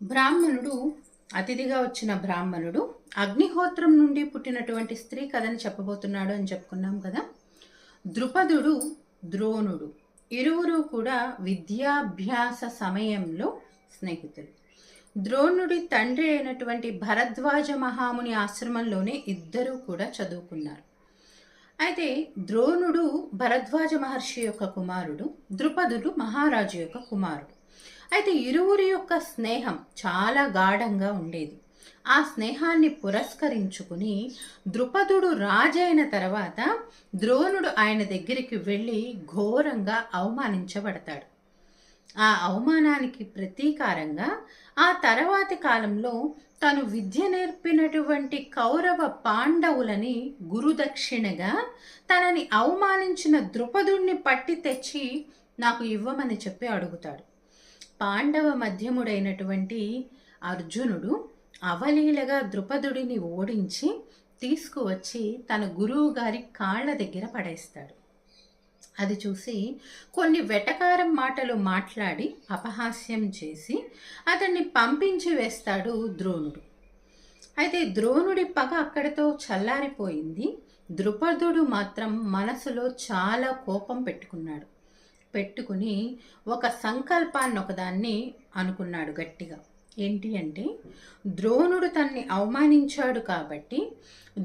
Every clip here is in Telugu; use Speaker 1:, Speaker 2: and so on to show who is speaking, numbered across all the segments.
Speaker 1: బ్రాహ్మణుడు అతిథిగా వచ్చిన బ్రాహ్మణుడు అగ్నిహోత్రం నుండి పుట్టినటువంటి స్త్రీ కథని చెప్పబోతున్నాడు అని చెప్పుకున్నాం కదా. ద్రుపదుడు, ద్రోణుడు ఇరువురు కూడా విద్యాభ్యాస సమయంలో స్నేహితులు. ద్రోణుడి తండ్రి అయినటువంటి భరద్వాజ మహాముని ఆశ్రమంలోనే ఇద్దరూ కూడా చదువుకున్నారు. అయితే ద్రోణుడు భరద్వాజ మహర్షి యొక్క కుమారుడు, ద్రుపదుడు మహారాజు యొక్క కుమారుడు. అయితే ఇరువురి యొక్క స్నేహం చాలా గాఢంగా ఉండేది. ఆ స్నేహాన్ని పురస్కరించుకుని ద్రుపదుడు రాజైన తర్వాత ద్రోణుడు ఆయన దగ్గరికి వెళ్ళి ఘోరంగా అవమానించబడతాడు. ఆ అవమానానికి ప్రతీకారంగా ఆ తర్వాతి కాలంలో తను విద్య నేర్పినటువంటి కౌరవ పాండవులని గురుదక్షిణగా తనని అవమానించిన ద్రుపదుణ్ణి పట్టి తెచ్చి నాకు ఇవ్వమని చెప్పి అడుగుతాడు. పాండవ మధ్యముడైనటువంటి అర్జునుడు అవలీలగా ద్రుపదుడిని ఓడించి తీసుకువచ్చి తన గురువు గారి కాళ్ళ దగ్గర పడేస్తాడు. అది చూసి కొన్ని వెటకారం మాటలు మాట్లాడి అపహాస్యం చేసి అతన్ని పంపించి వేస్తాడు ద్రోణుడు. అయితే ద్రోణుడి పగ అక్కడితో చల్లారిపోయింది. ద్రుపదుడు మాత్రం మనసులో చాలా కోపం పెట్టుకుని ఒక సంకల్పాన్ని ఒకదాన్ని అనుకున్నాడు గట్టిగా. ఏంటి అంటే, ద్రోణుడు తన్ని అవమానించాడు కాబట్టి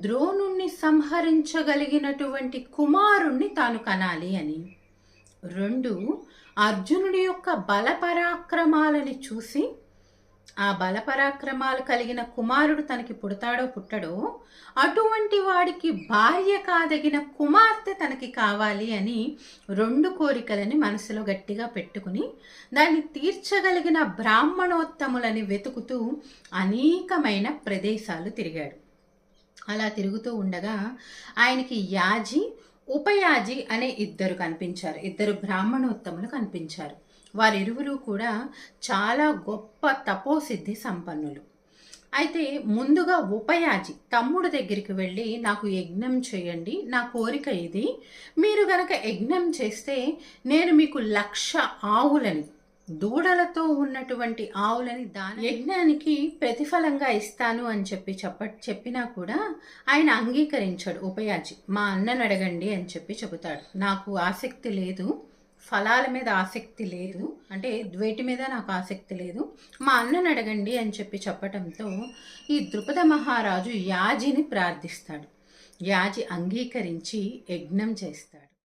Speaker 1: ద్రోణుణ్ణి సంహరించగలిగినటువంటి కుమారుణ్ణి తాను కనాలి అని. 2, అర్జునుడి యొక్క బలపరాక్రమాలని చూసి ఆ బలపరాక్రమాలు కలిగిన కుమారుడు తనకి పుట్టడో అటువంటి వాడికి భార్య కాదగిన కుమార్తె తనకి కావాలి అని 2 కోరికలని మనసులో గట్టిగా పెట్టుకుని దాన్ని తీర్చగలిగిన బ్రాహ్మణోత్తములని వెతుకుతూ అనేకమైన ప్రదేశాలు తిరిగాడు. అలా తిరుగుతూ ఉండగా ఆయనకి యాజి, ఉపయాజి అనే ఇద్దరు బ్రాహ్మణోత్తములు కనిపించారు. వారిరువురు కూడా చాలా గొప్ప తపోసిద్ధి సంపన్నులు. అయితే ముందుగా ఉపయాజి తమ్ముడు దగ్గరికి వెళ్ళి, నాకు యజ్ఞం చేయండి, నా కోరిక ఇది, మీరు గనక యజ్ఞం చేస్తే నేను మీకు 1,00,000 ఆవులని, దూడలతో ఉన్నటువంటి ఆవులని యజ్ఞానికి ప్రతిఫలంగా ఇస్తాను అని చెప్పినా కూడా ఆయన అంగీకరించాడు. ఉపయాజి, మా అన్నని అడగండి అని చెబుతాడు. నాకు ఆసక్తి లేదు, ఫలాల మీద ఆసక్తి లేదు, అంటే వేటి మీద నాకు ఆసక్తి లేదు, మా అన్నని అడగండి అని చెప్పటంతో ఈ ద్రుపద మహారాజు యాజిని ప్రార్థిస్తాడు. యాజి అంగీకరించి యజ్ఞం చేస్తాడు.